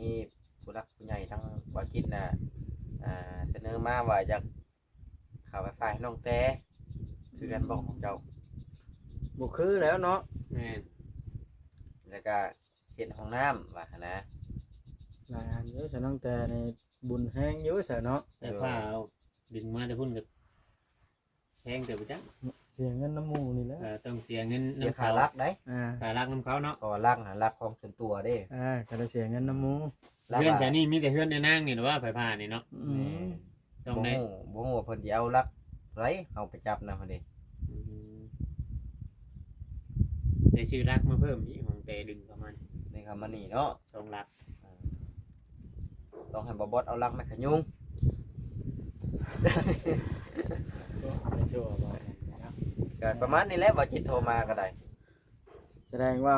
มีผู้หลักผู้ใหญ่ทั้งบ่จิตน่ะเสนอมาว่าอยากเข้าไปฝ่ายน้องแต่คือกันบอกของเจ้า บ่คือแล้วเนาะ แม่น แล้วก็เฮ็ดห้องน้ำว่าหั่นนะ หลายอันอยู่ซะน้องแต่ในบุญแฮงอยู่ซะเนาะ แต่ผ้าเอาดึงมาแต่พุ่นก็แพงเติบไปจัง เสียเงินน้ำหมู่นี่แหละ ต้องเสียเงิน เสีย น้ำ ค่า เขา รักได้ ค่ารักน้ำเขาเนาะ ก็รักหารักของส่วนตัวเด้ ก็ได้เสียเงินน้ำหมู่ รัก เพื่อน ว่า แต่นี่มีแต่เพื่อนในนางนี่หรือว่าไผผ้านี่เนาะ อื แม่ ม ต้องได้ บ่ฮู้ว่าเพิ่นสิเอารักไรเอาไปจับนำหั่นดิ ได้ชื่อรักมาเพิ่มอีกของแต่ดึงประมาณ นี่ครับมันนี่เนาะ 2 ลัก ต้องให้บ่บอสเอารักมาขยุง ก็ไม่ชั่วบ่นะครับ ก็ประมาณนี้แหละบ่จิตโทรมาก็ได้ แสดงว่า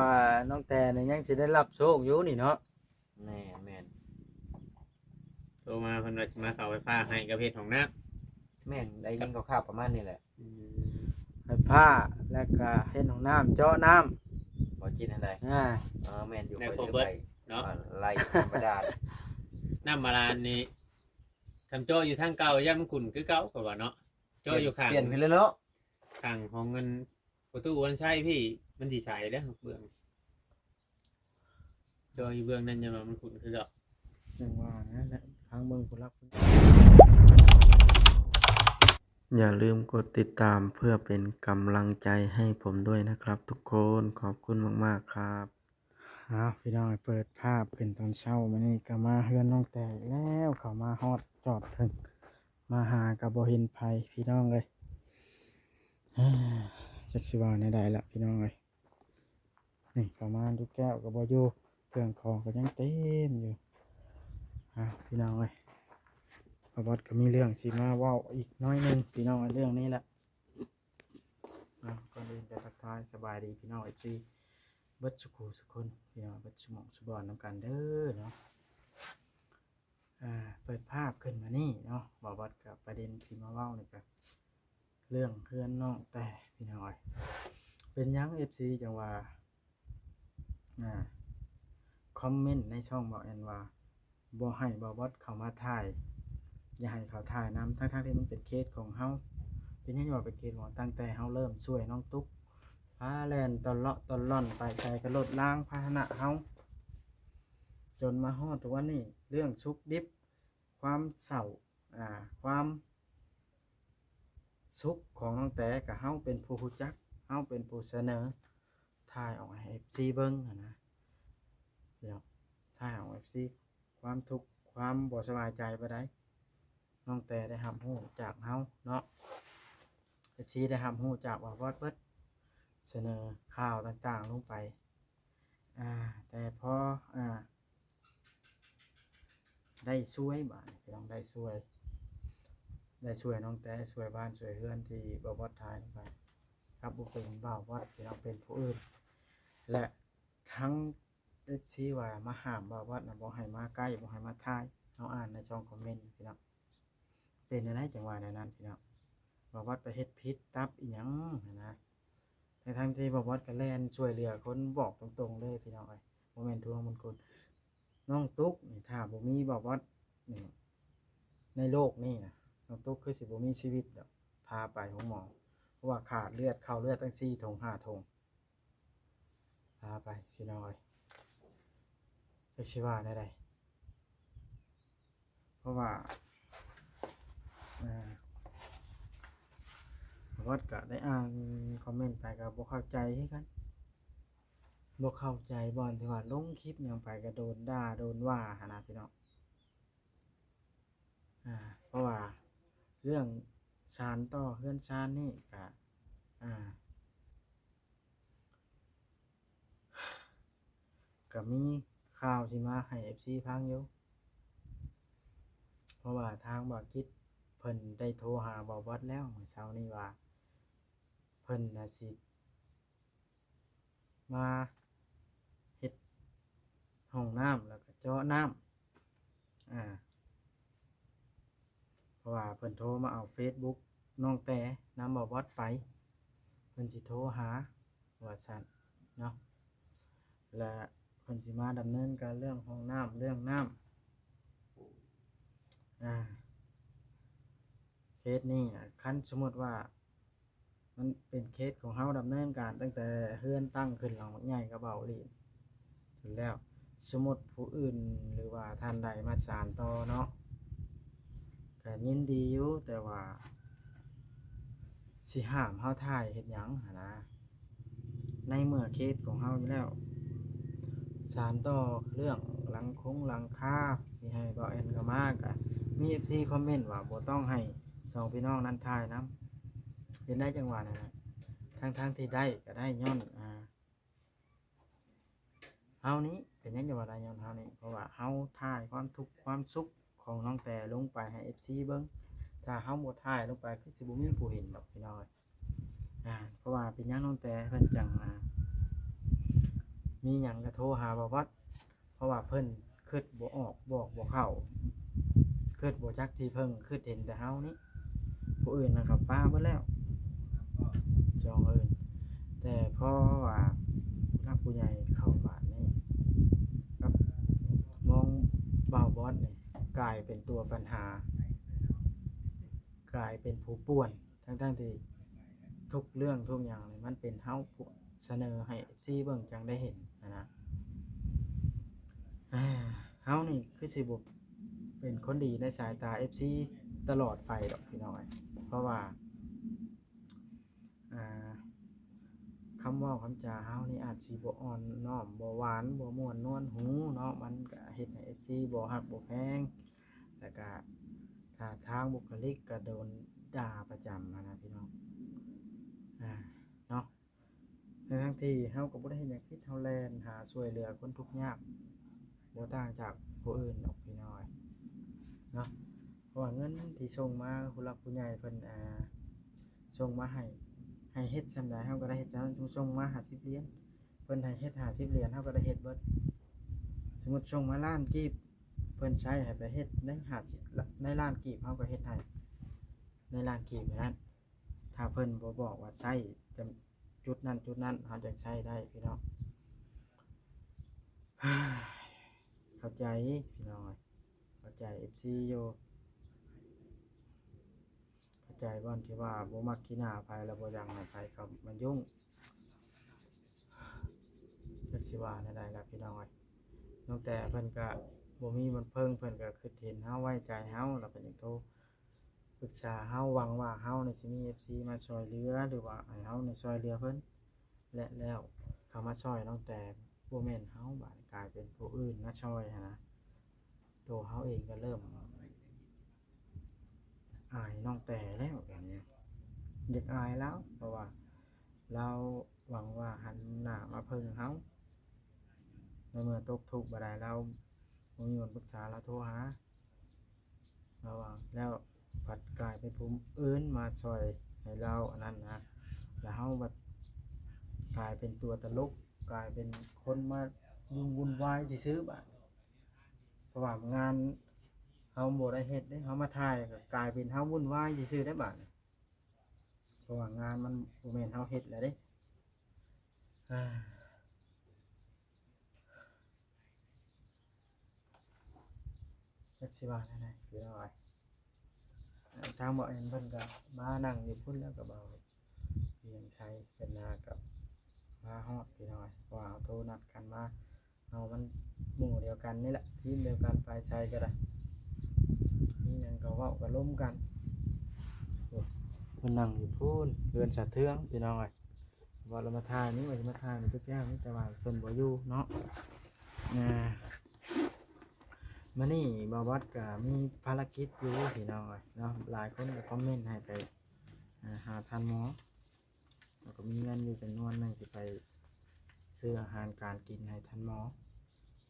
น้องแต่เนี่ยยังสิได้รับโชคอยู่นี่เนาะ แม่แม่น โทรมาเพิ่นว่าสิมาเข้าไฟฟ้าให้กับเฮ็ดของน้ แม่นได้ยินคร่าวๆประมาณนี้แหละ ำ ให้ผ้าแล้วก็เฮ็ดห้องน้ำเจาะน้ บ่จิตให้ได้ ำแม่นอยู่ ได้ ไป ครบ เรื่ เบิ อ ด ย เนาะ ไล่ธรรมดา น้ำบาดาลนี่ทำโจ้อยู่ทางเก่าย่ำขุ่นคือเก่าก็ว่าเนาะโจ้อยู่ข้าง เปลี่ยนไปเลยเนาะ ข้างของเงินประตูวันใช่พี่มันสิใสเด้อเบื้องโจ้อยู่เบื้องนั้นยังว่ามันขุ่นคือเก่า จังว่านะและทางเบิ่งผู้รัก อย่าลืมกดติดตามเพื่อเป็นกำลังใจให้ผมด้วยนะครับทุกคนขอบคุณมากๆครับ พี่น้องเปิดภาพขึ้นตอนเช้ามานี่ก็มาเฮือนน้องแต่อีกแล้วเขามาฮอดจอดถึงมาหากับบ่เห็นภัยพี่น้องเลยจักสิว่าในใดละพี่น้องเลยนี่เขามาดูแก้วกับบ่อยู่เครื่องของก็ยังเต็มอยู่พี่น้องเลยพอบอสก็มีเรื่องสิมาเว้าอีกน้อยหนึงพี่น้องเรื่องนี้แหละก่อนอื่นจะทักทายสบายดีพี่น้องไอซีเบิดสุขสุขคนพี่น้องเบิดสมองสุบอนน้ำกันเด้อเนาะเปิดภาพขึ้นมานี่เนาะบอกว่ากับประเด็นที่มาเล่านี่กับเรื่องเพื่อนน้องแต่พี่น้อยเป็นยังเอฟซีจังว่าคอมเมนต์ในช่องบอกแอนว่าบ่ให้บอบอสเข้ามาถ่ายอย่าให้เขาถ่ายนำทั้งที่มันเป็นเคสของเฮาเป็นยังว่าเป็นเคสของตั้งแต่เฮาเริ่มช่วยน้องตุ๊กพาแลนตอนเลาะตอนล่อนไปใส่กระโดดล้างพาหนะเฮาจนมาฮอดวันนี้เรื่องชุกดิบความเศร้าความสุขของน้องแต่กับเฮาเป็นผู้รู้จักเฮาเป็นผู้เสนอถ่ายออกให้ FC เบิ่งนะเดี๋ยวถ่ายออก FC ความทุกข์ความบ่สบายใจไปได้น้องแต่ได้รับรู้จากเฮาเนาะ FC ได้รับรู้จากว่าวัดเบิดเสนอข่าวต่างๆลงไปแต่พอได้ช่วยบ้านพี่น้องได้ช่วยน้องแต่ช่วยบ้านช่วยเฮือนที่บ่วัดทายลงไปครับบ่เป็นบ่าววัดพี่น้องเป็นผู้อื่นและทั้งที่ว่ามาห้ามบ่าววัดน่ะบ่ให้มาใกล้บ่ให้มาทายเฮาอ่านในช่องคอมเมนต์พี่น้องเป็นอะไรจังหวะในนั้นพี่น้องบ่าววัดไปเฮ็ดผิดตับอีหยังนะแต่ทั้งที่บ่าววัดก็แล่นช่วยเหลือคนบอกตรงๆเลยพี่น้องเอ้ยบ่แม่นทวงบุญคุณน้องตุ๊กนี่ถ้าบ่มีบ่าววัดนี่ในโลกนี้นะน้องตุ๊กคือสิบ่มีชีวิตดอกพาไปของหมอเพราะว่าขาดเลือดเข้าเลือดตั้ง4 ถุง 5 ถุงพาไปพี่น้อยจักสิว่าได้ใดเพราะว่าวัดก็ได้อ่านคอมเมนต์ไปก็บ่เข้าใจคือกันบ่เข้าใจบ่อนที่ว่าลงคลิปหยังไปก็โดนด่าโดนว่าหั่นนะพี่น้องเพราะว่าเรื่องชานต่อเฮือนชานนี่ก็มีข่าวสิมาให้ FC ฟังอยู่เพราะว่าทางบ่คิดเพิ่นได้โทรหาบ่าววัดแล้วเมื่อเช้านี้ว่าเพิ่นน่ะสิมาเฮ็ดห้องน้ำแล้วก็เจาะน้ำเพราะว่าเพิ่นโทรมาเอา Facebook น้องแต่นำบ่าววัดไปเพิ่นสิโทรหาว่าซั่นเนาะและ เพิ่นสิมาดำเนินการเรื่องห้องน้ำเรื่องน้ำเคสนี้คันสมมติว่ามันเป็นเคสของเฮาดำเนินการตั้งแต่เฮือนตั้งขึ้นหลังบักใหญ่กับเบาลีนถึงแล้วสมมติผู้อื่นหรือว่าท่านใดมาสานต่อเนาะก็ยินดีอยู่แต่ว่าสิห้ามเฮาถ่ายเฮ็ดหยังหั้นนะในเมื่อเคสของเฮาอยู่แล้วสานต่อเรื่องหลังคาที่ให้เบาแอนก็มาก็มี FC คอมเมนต์ว่าบ่ต้องให้สองพี่น้องนั้นถ่ายนํเป็นได้จังหวะนั้นนะทั้งที่ได้ก็ได้ย้อนเฮานี้เป็นยังไงว่าได้ย้อนเฮานี้เพราะว่าเฮาถ่ายความทุกข์ความสุขของน้องแต่ลงไปให้ FC เบิ่งถ้าเฮาบ่ถ่ายลงไปคือสิบ่มีผู้เห็นดอกพี่น้อยเพราะว่าเป็นหยังน้องแต่เพิ่นจังมีหยังก็โทรหาบ่วัดเพราะว่าเพิ่นคิดบ่ออกบอกบ่เข้าคิดบ่จักที่เพิ่งคิดเห็นแต่เฮานี้ผู้อื่นนะครับป้าเบิดแล้วจองอื่นแต่เพราะว่ารับผู้ใหญ่เข้าบ้านนี่ครับมองบ่าวบอสนี่กลายเป็นตัวปัญหากลายเป็นผู้ป่วนทั้งที่ทุกเรื่องทุกอย่างนี่มันเป็นเฮาเสนอให้ FC เบิ่งจังได้เห็นนะเฮานี่คือสิบ่เป็นคนดีในสายตา FC ตลอดไปดอกพี่น้อยเพราะว่าคำว่าคำจาเฮานี่อาจสิบ่อ่อนน้อมบ่หวานบ่ม่วนนวลหูเนาะมันก็เฮ็ดให้ FC บ่ฮักบ่แพงแล้วก็ถ้าทางบุคลิกก็โดนด่าประจำนะพี่น้องเนาะทั้งที่เฮาก็บ่ได้เฮ็ดหยังผิดเฮาแลนหาช่วยเหลือคนทุกข์ยากบ่ต่างจากผู้อื่นดอกพี่น้อยเนาะเพราะว่าเงินที่ส่งมาผู้หลักผู้ใหญ่เพิ่นส่งมาให้เฮ็ดจำได้เฮาก็ได้เฮ็ดจังส่งมา50เหรียญเพิ่นให้เฮ็ด50เหรียญเฮาก็ได้เฮ็ดเบิดสมมุติส่งมาล้านกีบเพิ่นใช้ให้ไปเฮ็ดใน50ในล้านกีบเฮาก็เฮ็ดให้ในล้านกีบนั้นถ้าเพิ่นบ่บอกว่าใช้จำจุดนั้นเฮาจะใช้ได้พี่น้องเข้าใจพี่น้องเข้าใจ FC อยู่ใจบ่อนที่ว่าบ่มักขี้หน้าไผแล้วบ่อยากให้ไผเข้ามายุ่งจักสิว่าได้ล่ะพี่น้องน้องแต่เพิ่นก็บ่มีมันเพิ่งเพิ่นก็คิดเห็นเฮาไว้ใจเฮาแล้วเพิ่นจึงโทรปรึกษาเฮาหวังว่าเฮานี่สิมี FC มาช่วยเหลือหรือว่าให้เฮานี่ช่วยเหลือเพิ่นและแล้วเขามาช่วยน้องแต่บ่แม่นเฮาบาดกลายเป็นผู้อื่นมาช่วยนะตัวเฮาเองก็เริ่มอายน้องแต่แล้วอย่างนี้อยากอายแล้วเพราะว่าเราหวังว่าหันหน้ามาพึ่งเฮาในเมื่อตกทุกข์บ่ได้เราบ่มีคนปรึกษาเราโทรหาระหว่างแล้วผัดกลายเป็นผู้อื่นมาช่วยให้เราอันนั้นนะแล้วเฮาบัดกลายเป็นตัวตลกกลายเป็นคนมายุ่งวุ่นวายซื่อๆบัดเพราะว่างานเฮาบ่ได้เฮ็ดเด้เฮามาถ่ายก็กลายเป็นเฮาวุ่นวายซื่อๆได้บัดเพราะว่างานมันบ่แม่นเฮาเฮ็ดแล้วเด้จักสิว่าได้พี่น้อยทางบ่เอ็นเพิ่นก็มานั่งอยู่พุ่นแล้วก็เบาเรียงชัยเป็นนากับมาฮอดพี่น้อยเพราะว่าโทรนัดกันมาเอามันหมู่เดียวกันนี่แหละทีมเดียวกันไปชัยก็ได้นี่ยังก็เว้าก็ล้มกันเพิ่นนั่งอยู่พุ่นเรือนสะเทืองพี่น้อยว่าเรามาถ่ายนี่ว่าจะมาถ่ายมันทุกอย่างนี่แต่ว่าเพิ่นบ่อยู่เนาะมื้อนี้บ่าววัดก็มีภารกิจอยู่พี่น้อยเนาะหลายคนก็คอมเมนต์ให้ไปหาท่านหมอแล้วก็มีเงินอยู่จำนวนนึงสิไปซื้ออาหารการกินให้ท่านหมอ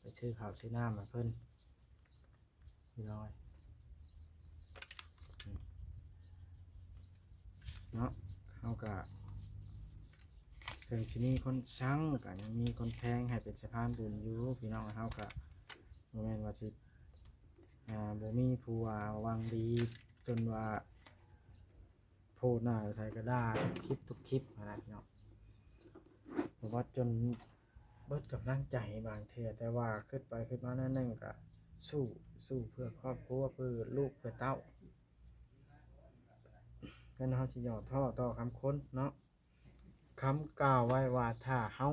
ไปซื้อข้าวซื้อน้ำมาเพิ่นพี่น้อยเนาะเขาก็ถึงที่นี่คนชังก็ยังมีคนแพงให้เป็นสะพานบุญอยู่พี่น้องเขาก็บ่แม่นว่าสิบ่มีผู้ว่าหวังดีจนว่าโพดหน้าไทยก็ได้ทุกคลิปนะพี่น้องเพราะว่าจน เบิดกำลังใจบางเทื่อแต่ว่าขึ้นไปขึ้นมานั่นนึงก็สู้เพื่อครอบครัวเพื่อลูกเพื่อเต้ากันเฮาสิย่อท้อต่อคำคนเนาะคำกล่าวไว้ว่าถ้าเฮา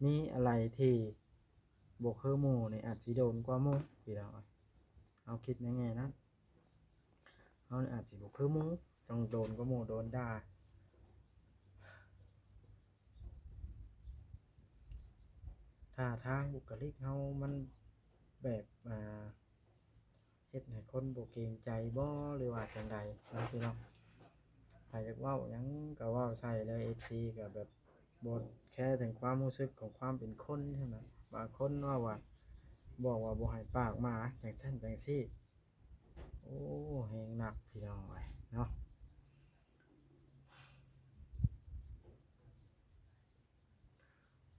มีอะไรที่บ่คือหมู่นี่อาจสิโดนกว่าหมู่พี่น้องเอาคิดในแง่นั้นเฮานี่อาจสิบ่คือหมู่ต้องโดนกว่าหมู่โดนด่าถ้าทางบุคลิกเฮามันแบบเฮ็ดให้คนบ่เกรงใจบ่หรือว่าจังใดนะพี่น้องใครอยากเว้าหยังก็เว้าใส่เลย FC ก็แบบบ่แค่ถึงความรู้สึกของความเป็นคนเท่านั้นบางคนว่าบอกว่าบ่ให้ปากหมาจังซั่นจังซี่โอ้แฮงหนักพี่น้องเอ้ยเนาะ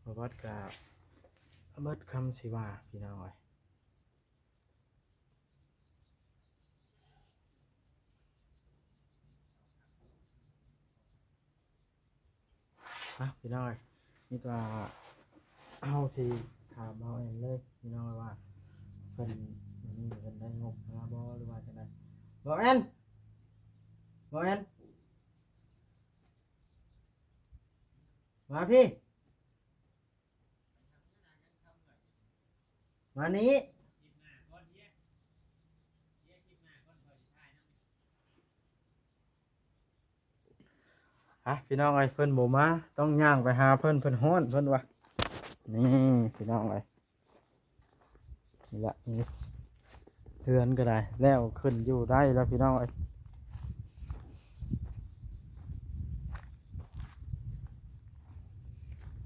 บ่วัดก็เบิดคำสิว่าพี่น้องเอ้ยพี่น้องเอ้ยนี่ก็เอาสิถามเอาเองเลยพี่น้องว่าเพิ่นวันนี้เพิ่นได้งบมาบ่หรือว่าจังได๋บ่แม่นมาพี่มานี้พี่น้องเอ้ยเพิ่นบ่มาต้องย่างไปหาเพิ่นฮ้อนเพิ่นว่านี่พี่น้องเอ้ยนี่ละนี่เทือนก็ได้แล้วขึ้นอยู่ได้แล้วพี่น้องเอ้ย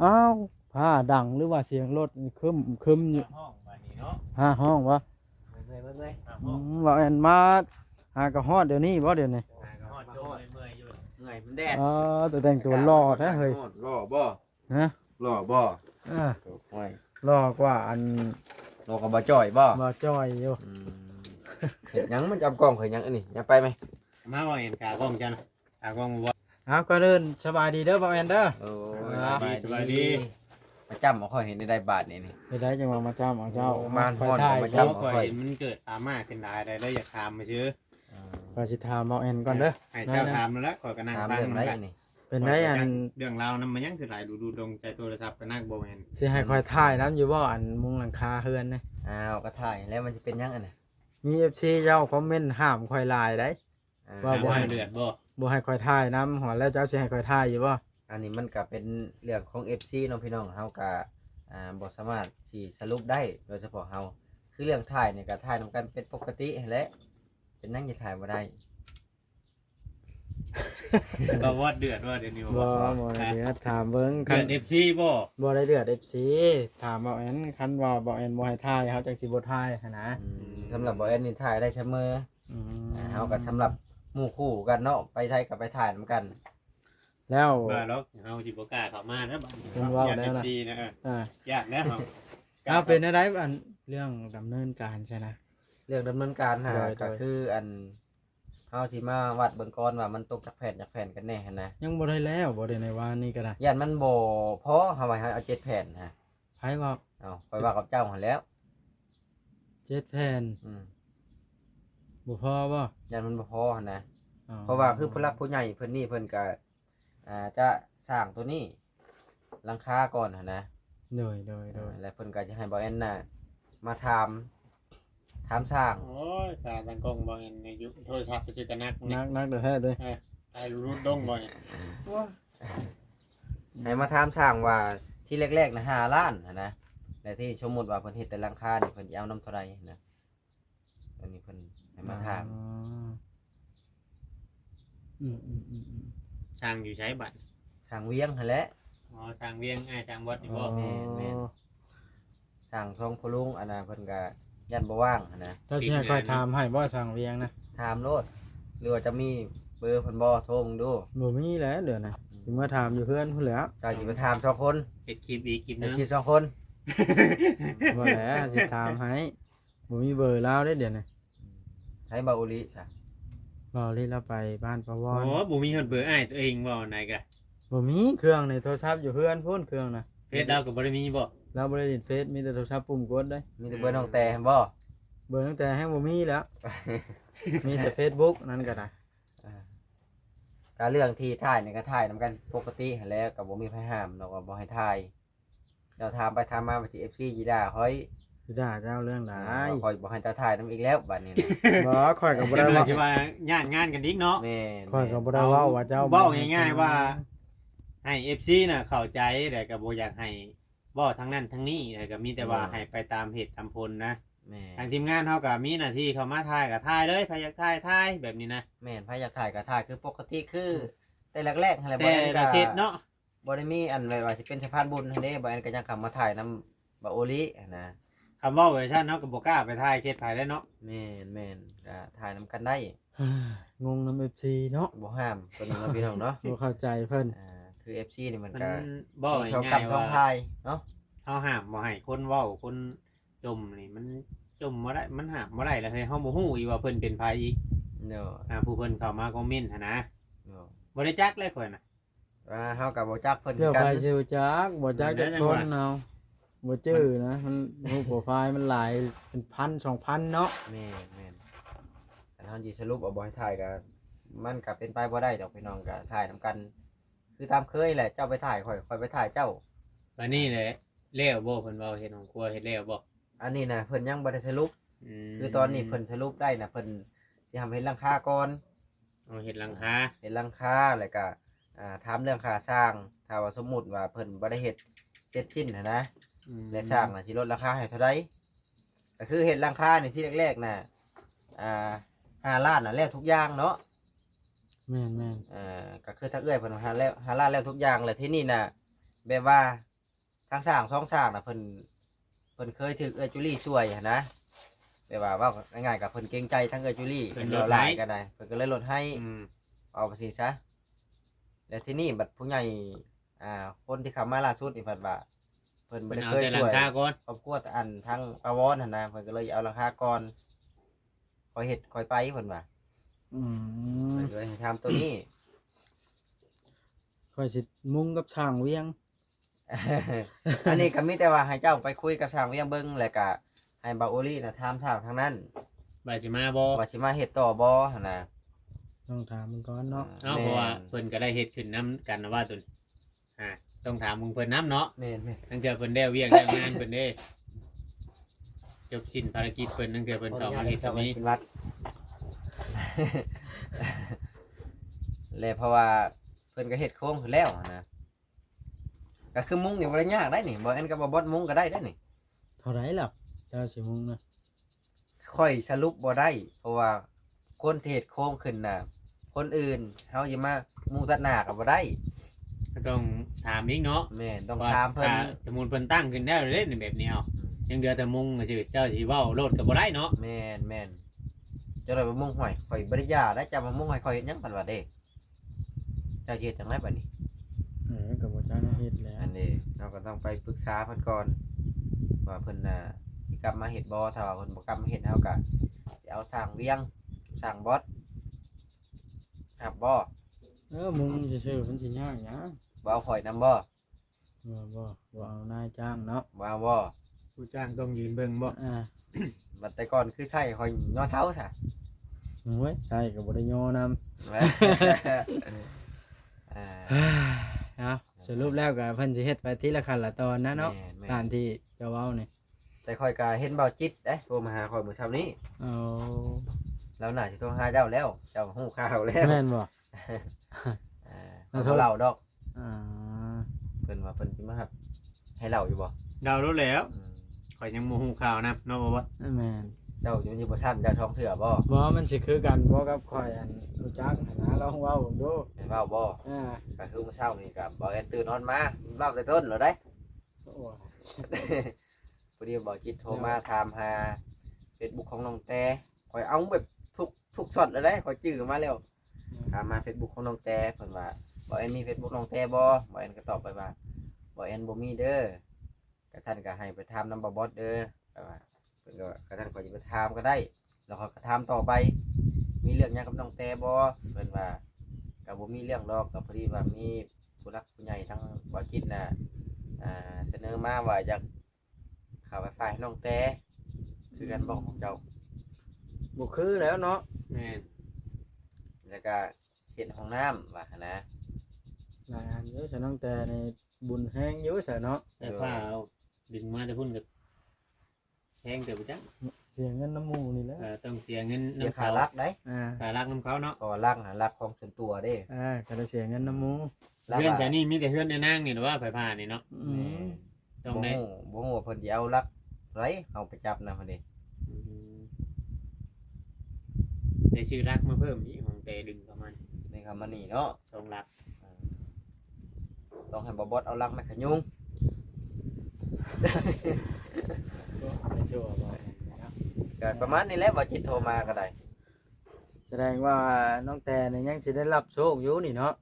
อ้าวผ้าดังหรือว่าเสียงรถนี่คึมอยู่ ห้องบัดนี้เนาะ ห้องวะ เมื่อย ห้อง ว่าแอนมาหากระฮอดเดี๋ยวนี้บ่เดี๋ยวนี้ ฮอดโจมเมื่อยอยู่ เหนื่อยมันแดด ตัวแต่งตัวรอแท้เฮ้ย รอบ่ ฮะ รอบ่ โอ้ยรอกว่าอัน รอกับบ่จ่อยบ่ บ่จ้อยอยู่ เห็ดหยังมันจำกล้องเห็ดหยังอันนี้อย่าไปไหม มาว่าเห็นกากล้องจ้ะนะกากล้องบ่ ก็เดินสบายดีเด้อบ่แอนเด้อ โอ้ สบายดี มาจำเอาค่อยเห็นในได้บาทนี่นี่ ไปได้จังหวะมาจ้าเอาเจ้า บ้าน ไป ฮ้อน ถ่าย มา เจ้า จำ ข่อยมันเกิดตามมาขึ้นได้เลยอยากถามมาชื่อ ก็สิถามบ่แอนก่อนเด้อ ให้เจ้าถามแล้วข่อยก็นั่ง ถาม ฟัง เรื่อง นำ ไร กัน นี่ เป็นได้อัน เรื่องราวนำมันยังคือหลายดูดงใจโทรศัพท์ก็นั่งบ่แม่น สิให้คอยถ่ายน้ำอยู่บ่อันมุงหลังคาเฮือนนะ อ้าวก็ถ่ายแล้วมันจะเป็นหยังอันน่ะ มี FC เจ้าคอมเมนต์ห้ามคอยลายได้ ว่าบ่ บ่ ให้ ให้เลือดบ่ บ่ให้คอยถ่ายน้ำหอแล้วเจ้าสิให้คอยถ่ายอยู่บ่ อันนี้มันก็เป็นเรื่องของ FC น้องพี่น้องเฮาก็บ่สามารถสิสรุปได้โดยเฉพาะเฮาคือเรื่องถ่ายเนี่ยก็ถ่ายนำกันเป็นปกติหั้นแหละเป็นหยังจะถ่ายบ่ได้ บ่วอดเดือดว่าเดี๋ยวนี้ บ่ได้เดือดถามเบิ่ง เดือด FC บ่ บ่ได้เดือด FC ถามบ่แอนคันว่าบ่แอนบ่ให้ถ่ายเฮาจังสิบ่ถ่ายหันนะ สำหรับบ่แอนนี่ถ่ายได้เสมอเฮาก็สำหรับหมู่คู่กันเนาะไปไทยกับไปถ่ายนํกัน แล้ว ว่าล็อกเฮาสิบ่กล้าเข้ามานะบัดนี้ เพิ่นเว้าแล้วนะ FC นะ ญาติแล้วเฮา เอาเป็นอะไรอันเรื่องดำเนินการใช่นะ เรื่องดำเนินการหา โดย ก็คืออันเฮาสิมาวัดเบิ่งก่อนว่ามันตกจากแผ่นกันแน่หั่นนะ ยังบ่ได้แล้วบ่ได้ในวานนี้ก็ได้ ย่านมันบ่พอเฮาไว้ให้เอา7แผ่นฮะ ไผว่า เอาค่อยว่ากับเจ้าหั่นแล้ว 7แผ่น อืม บ่พอบ่ ย่านมันบ่พอหั่นนะ อ๋อ เพราะว่าคือผู้หลักผู้ใหญ่เพิ่นนี่เพิ่นก็จะสร้างตัวนี้หลังคาก่อนหั่นนะ โดย แล้วเพิ่นก็จะให้บ่แอนน่ะมาถามสร้าง โอ้ยตาตั้งกล้องบ่เห็นในยุคโทรศัพท์ไปซื้อกันนักนี่ นักเด้อแท้เด้อ ไอ้รูดดงบ่เห็น ให้มาถามสร้างว่าที่แรกๆนะ5 ล้านนะแต่ที่สมมุติว่าเพิ่นเฮ็ดแต่หลังคานี่เพิ่นสิเอานำเท่าใดนะอันนี้เพิ่นให้มาถาม อ๋ออืม ช่างอยู่ใช้บัตร สร้างเวียงหั่นแหละ อ๋อช่างเวียงไอ้ช่างวัดนี่บ่ แม่น สร้างทรงพลุงอันน่ะเพิ่นก็ยันบ่ว่างหั่นนะ เจ้าสิให้คอยถามให้บ่สั่งเวียงนะ ถามโลดหรือว่าจะมีเบอร์เพิ่นบ่โทรมึงดู บ่มีแล้วเดี๋ยวนะสิมาถามอยู่เพื่อนพุ่นแหล้ว เจ้าสิไปถาม2 คน ปิดคลิปอีกคลิป ใน นึง คลิป2 คน บ่แล้วสิถามให้บ่มีเบอร์ลาวเด้เดี๋ยวนะ ใช้บาอุลิซะ บ่รีเราไปบ้านประว โอ้ ร บ่มีคนเบอร์อ้ายตัวเองบ่ไหนกะ บ่มีเครื่องในโทรศัพท์อยู่เพื่อนพุ่นเครื่องนะ เฟซเราก็บ่ได้มีบ่ เราบ่ได้เล่นเฟซมีแต่โทรศัพท์ปุ่มกดได้ มีแต่เบอร์น้องแต่บ่ เบอร์ตั้งแต่ให้บ่มีแล้ว มีแต่ Facebook นั่นก็ได้ การเรื่องที่ถ่ายนี่ก็ถ่ายนํกันปกติหั้นแหล้วก็บ่มีไผห้ามเราก็บ่ให้ถ่ายเราถามไปถามมาว่าสิ FC ยีด่าค่อย สิด่าเจ้าเรื่องใด ค่อยบ่ให้เจ้าถ่ายนํอีกแล้วบัดนี้นะ บ่ข่อยก็บ่ได้ เดี๋ยว ว่า เราสิว่าญาติงานกันอีกเนาะ แม่น ข่อยก็บ่ได้เว้าว่าเจ้า เว้าง่ายๆว่า ให้ FC น่ะเข้าใจแต่ก็บ่อยากให้เว้าทั้งนั้นทั้งนี้แต่ก็มีแต่ว่าให้ไปตามเหตุตามผลนะ แม่ ทางทีมงานเฮาก็มีหน้าที่เข้ามาถ่ายก็ถ่ายเลยใครอยากถ่ายแบบนี้นะ แม่นไผอยากถ่ายก็ถ่ายคือปกติคือแต่แรกๆหั่นแหละบ่ แต่ ได้ ละ ก็ เคสเนาะ บ่ได้มีอันไว้ว่าสิเป็นสะพานบุญหั่นเด้บ่อันก็ยังเข้ามาถ่ายนํบ่โอลินะ คำเว้าเวอร์ชันเนาะก็บ่กล้าไปถ่ายเคสไผได้เนาะ แม่นก็ถ่ายนํกันได้ งงนำ FC เนาะ บ่ห้ามตัวนี้เนาะพี่น้องเนาะ บ่เข้าใจเพิ่น คือ FC นี่มัน มัน ก็ บ่ มีช่อง ง่าย กับ ๆ ช่อง ว่า พายเนาะ เฮาห้ามบ่ให้คนเว้าคนจมนี่มันจมบ่ได้มันห้ามบ่ได้แล้วเฮ้ยเฮาบ่ฮู้อีกว่าเพิ่นเป็นไผอีก เนาะ ผู้เพิ่นเข้ามาคอมเมนต์หั่นนะ เนาะ บ่ได้จักเลยข่อยน่ะ ว่าเฮาก็บ่จักเพิ่น เดี๋ยว กั ไป น สิรู้จักบ่จักจักคนเอาบ่จื้อนะมันรูปโปรไฟล์มันหลายเป็นพัน 2,000 เนาะ แม่นแต่เฮาสิสรุปเอาบ่ให้ถ่ายก็มันก็เป็นไปบ่ได้ดอกพี่น้องก็ถ่ายนํกัน คือตามเคยแหละเจ้าไปถ่ายค่อยไปถ่ายเจ้า วันนี้แหละแล้วบ่เพิ่นเว้าเฮ็ดของครัวเฮ็ดแล้วบ่ อันนี้นะเพิ่นยังบ่ได้สรุป คือตอนนี้เพิ่นสรุปได้นะเพิ่นสิทำเฮ็ดหลังคาก่อน เอาเฮ็ดหลังคา เฮ็ดหลังคาแล้วก็ถามเรื่องค่าสร้าง ถ้าว่าสมมุติว่าเพิ่นบ่ได้เฮ็ดเสร็จสิ้นนะ และสร้างน่ะสิลดราคาให้เท่าใดก็คือเฮ็ดหลังคานี่ที่แรกๆน่ะ5 ล้านน่ะแล้วทุกอย่างเนาะ แม่น ก็คือถ้าเอื้อยเพิ่น5 ล้านแล้วทุกอย่างแล้วที่นี่น่ะแบบว่าทางสร้าง2สร้างน่ะเพิ่นเคยถูกเอื้อยจุลี่ช่วยหันนะแบบว่าง่ายๆกับเพิ่นเกรงใจทั้งเอื้อยจุลี่เพิ่นเอาหลายก็ได้เพิ่นก็เลยลดให้ เอาไปสิซะแล้วที่นี่บัดผู้ใหญ่คนที่เข้ามาล่าสุดนี่เพิ่นว่าเพิ่นบ่ เพิ่น ได้ เอา เคย แต่หลั ช่ ง วย คาก่อน ครอบครัวแต่อันทั้งปาวอนหั่นนะเพิ่นก็เลยเอาราคาก่อนค่อยเฮ็ดค่อยไปเพิ่นว่า ๆอืม เพิ่นก็เลยให้ทำตัวนี้ ข่อยสิมุงกับช่างเวียง อันนี้ก็มีแต่ว่าให้เจ้าไปคุยกับช่างเวียงเบิ่งแล้วก็ให้บาโอลี่น่ะถามทางทางนั้น บ่าสิมาบ่ ว่าสิมาเฮ็ดต่อบ่หั่นน่ะ ต้องถามมันก่อนเนาะ เนาะเพราะว่าเพิ่นก็ได้เฮ็ดขึ้นนํกันนะว่าตุนต้องถามมึงเพิ่นนํเนาะ แม่น ตั้งแต่เพิ่นได้เวียงได้งานเพิ่นเด้จบสิ้นภารกิจเพิ่นตั้งแต่เพิ่นเข้ามาเฮ็ดตรงนี้ กินวัด เลยเพราะว่าเพิ่นก็เฮ็ดโค้งขึ้นแล้วนะก็คือมุ้งนี่บ่ได้ยากได้นี่บ่อันก็บ่บดมุ้งก็ได้นี่ เท่าไหร่ล่ะเจ้าสิมุงนะ ค่อยสรุปบ่ได้ เพราะว่าคนที่เฮ็ดโค้งขึ้นน่ะคนอื่นเฮาสิมามุ้งตัดหน้าก็บ่ได้ ก็ต้องถามอีกเนาะ แม่นต้องถามเพิ่น ว่าสมมุติเพิ่นตั้งขึ้นได้เด้ในแบบนี้เอายังเหลือแต่มุงก็สิเจ้าสิเว้าโลดก็บ่ได้เนาะ แม่นจะได้บ่มุ้งห้อยข่อยบ่ได้ยาได้จะมามุ้งให้ข่อยเฮ็ดหยังบัดว่าเด้เจ้าสิเฮ็ดจังไดบัดนี้ ก็บ่จักเฮ็ดแล้ว อันนี้เราก็ต้องไปปรึกษาเพิ่นก่อนว่าเพิ่นสิกลับมาเฮ็ดบ่ถ้าว่าเพิ่นบ่กลับมาเฮ็ดเฮาก็สิเอาสร้างเวียงสร้างบอสครับบ่ มุงซื่อๆมันสิยากหยัง บ่เอาข่อยนํบ่ บ่เอานายจ้างเนาะ บ่เอาบ่ ผู้จ้างต้องยืนเบิ่งบ่ บัดแต่ก่อนคือใช้ข่อยย่อเสาซะ โอ้ยใช่ก็บ่ได้ย่อนำ เอาสรุปแล้วก็เพิ่นสิเฮ็ดไปทีละขั้นละตอนนะเนาะ แม่ ตามที่เจ้าเว้านี่ แต่ข่อยก็เห็นเบาจิตเด้โทรมาหาข่อยมื้อเช้านี้ เอา แล้วน่าสิโทรหาเจ้าแล้ว เจ้าฮู้ข่าวแล้ว แม่นบ่ เขาบ่เล่าดอก อ่า เพิ่นว่าเพิ่นสิมารับให้เล่าอยู่บ่ เดารู้แล้ว อืม ข่อยยังบ่ฮู้ข่าวนะเนาะบ่ว่า แม่น เจ้าอยู่บ่ซั่นเจ้าท้องเสือบ่ บ่มันสิคือกันบ่กับข่อยอันรู้จักหั้นนะลองเว้าเบิ่งดู ให้เว้าบ่ อ่า ก็คือมื้อเช้านี่ก็บ่แอนตื่นนอนมาเล่าแต่ต้นแล้วได้ โอ้ย พอดีบ่จิตโทรมาถามหา Facebook ของน้องแต่ข่อยเอาแบบทุกช็อตเลยได้ข่อยจื้อมาแล้วถามมา Facebook ของน้องแต่เพิ่นว่าบ่แอนมี Facebook น้องแต่บ่บ่แอนก็ตอบไปว่าบ่แอนบ่มีเด้อก็ท่านก็ให้ไปถามนำบ่บอสเด้อก็ว่าเพิ่นก็ท่านก็สิไปถามก็ได้ แล้วเขาก็ถามต่อไป มีเรื่องหยังกับน้องแต่บ่เพิ่นว่าก็บ่มีเรื่องดอกก็พอดีว่ามีผู้รักผู้ใหญ่ทั้งบ่จิตน่ะ เสนอมาว่าอยากเข้าไปฝ่ายน้องแต่คือกันบอกของเจ้า บ่คือแล้วเนาะ แม่น แล้วก็เฮ็ดห้องน้ำว่าหั่นนะ หลายอันเยอะซะน้องแต่ในบุญแห้งเยอะซะเนาะ แต่ผ้าเอาดึงมาจะพุ่นกับแพงเกิดไปจัง เสียเงินน้ำหมู่นี่แหละ ต้องเสียเงิน เสีย น้ำ ค่า เขา รักได้ ค่ารักน้ำเขาเนาะ ก็รักหารักของส่วนตัวเด้ ก็ได้เสียเงินน้ำหมู่ รัก เพื่อนแต่นี่มีแต่เพื่อนในนางนี่หรือว่าไผผ้านี่เนาะ อืม ต้อง บ่ ได้ ฮู้บ่ฮู้ว่าเพิ่นสิเอารักไรเอาไปจับนะเพิ่นเด้ ได้ชื่อรักมาเพิ่มอีกของเตดึงประมาณ นี่ครับมันนี่เนาะ 2รัก ต้องให้บ่บอสเอารักมาขยุง ไม่ชั่วบ่เนาะ ก็ประมาณนี้แหละบ่จิตโทรมาก็ได้ แสดงว่าน้องแต่เนี่ยยังสิได้รับโชคอยู่นี่เนาะ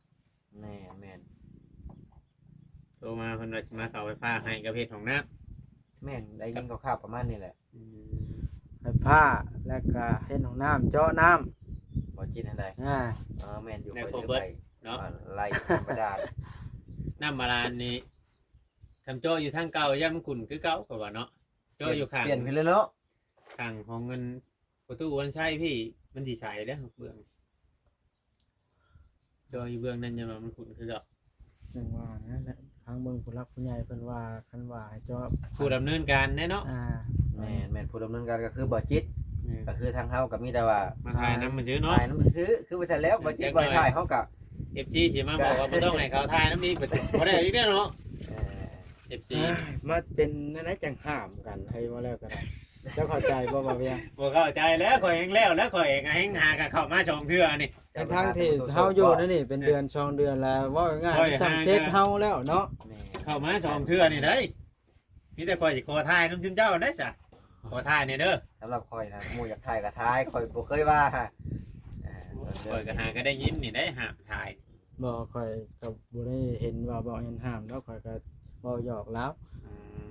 แม่นแม่น โทรมาเพิ่นว่าสิมาเข้าไฟฟ้าให้กับเพจของน้ แม่นได้ยินคร่าวๆประมาณนี้แหละ ำ ไฟผ้าแล้วก็เฮ็ดห้องน้ำเจาะน้ บ่จิตอันใด ำ แม่นอยู่ ได้ ไป ครบ เรื่ เบิ อ ด ย เนาะ ไล่ธรรมดา น้ำบาดาลนี่คำโจ้อยู่ทางเก่าย่ำขุ่นคือเก่าก็ว่าเนาะโจ้อยู่ข้าง เปลี่ยนขึ้นเลยเนาะ ข้างของเงินประตูวันใช่พี่มันสิใช้เด้อเบื้องโจ้อยู่เบื้องนั้นยังว่ามันขุ่นคือเก่า จังว่านะและทางเบิ่งผู้รักผู้ใหญ่เพิ่นว่าคันว่าให้เจาะ ผู้ดำเนินการแน่เนาะ แม่นผู้ดำเนินการก็คือบ่จิตก็คือทางเฮาก็มีแต่ว่า มาถ่ายน้ำมันซื้อเนาะ ถ่ายน้ำซื้อคือไปเสร็จแล้วบ่จิตบ่ให้ถ่ายเฮาก็ FC สิมาบอกว่าบ่ต้องให้เขาถ่ายน้ำอีกบ่ได้อีกแล้วเนาะ FC มาเป็นนั่นนะจังห้ามกันให้ว่าแล้วก็ได้เจ้าเข้าใจบ่บ่เวียง บ่เข้าใจแล้วข่อยเองแล้วแล้วข่อยเองเฮงหากับเข้ามาชมเทื่อนี่ ในทางที่เฮาอยู่นั่นนี่เป็นเดือน2เดือนแล้วว่าง่ายๆสั่งเช็คเฮาแล้วเนาะ แม่ เข้ามาชมเทื่อนี่เด้ยมีแต่ข่อยสิขอถ่ายน้ำจุนเจ้าได้ซะขอถ่ายนี่เด้อ สำหรับข่อยนะหมู่อยากถ่ายก็ถ่ายข่อยบ่เคยว่าข่อยก็หาก็ได้ยินนี่ได้หามถ่าย บ่ค่อยก็บ่ได้เห็นว่าบ่เห็นห้ามแล้วค่อยก็บ่หยอกแล้ว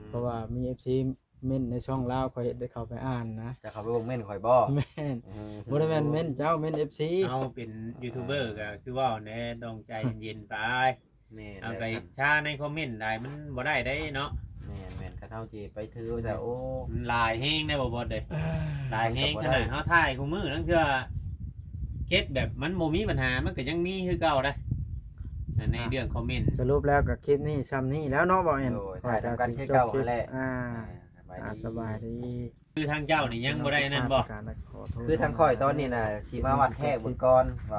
เพราะว่ามี FC เม่นในช่องลาวค่อยได้เข้าไปอ่านนะ จะเข้าไปเบิ่งเม่นข่อยบ่ แม่นบ่ได้แม่นเม่นเจ้าเม่น FC เอาเป็นยูทูบเบอร์ก็คือว่าแน่ต้องใจเย็นๆไป แม่น เอาไปชาในคอมเมนต์ได้มันบ่ได้ได้เนาะ แม่นกระเท่าจีไปถือว่าจะโอ้ มันหลายแฮงได้บ่บ่เด้หลายแฮงขนาดเฮาถ่ายคู่มือนั่นคือเคสแบบมันบ่มีปัญหามันก็ยังมีคือเก่าได้ในเรื่องคอมเมนต์ สรุปแล้วก็คลิปนี้ซ้ำนี้แล้วเนาะบ่เห็น โดยถ่ายทำกันแค่เก่าหั่นแหละ สบายดี คือทางเจ้านี่ยังบ่ได้นั่นบ่ การขอโทษ คือทางข่อยตอนนี้น่ะสิมาวัดแท้บุญก่อนว่า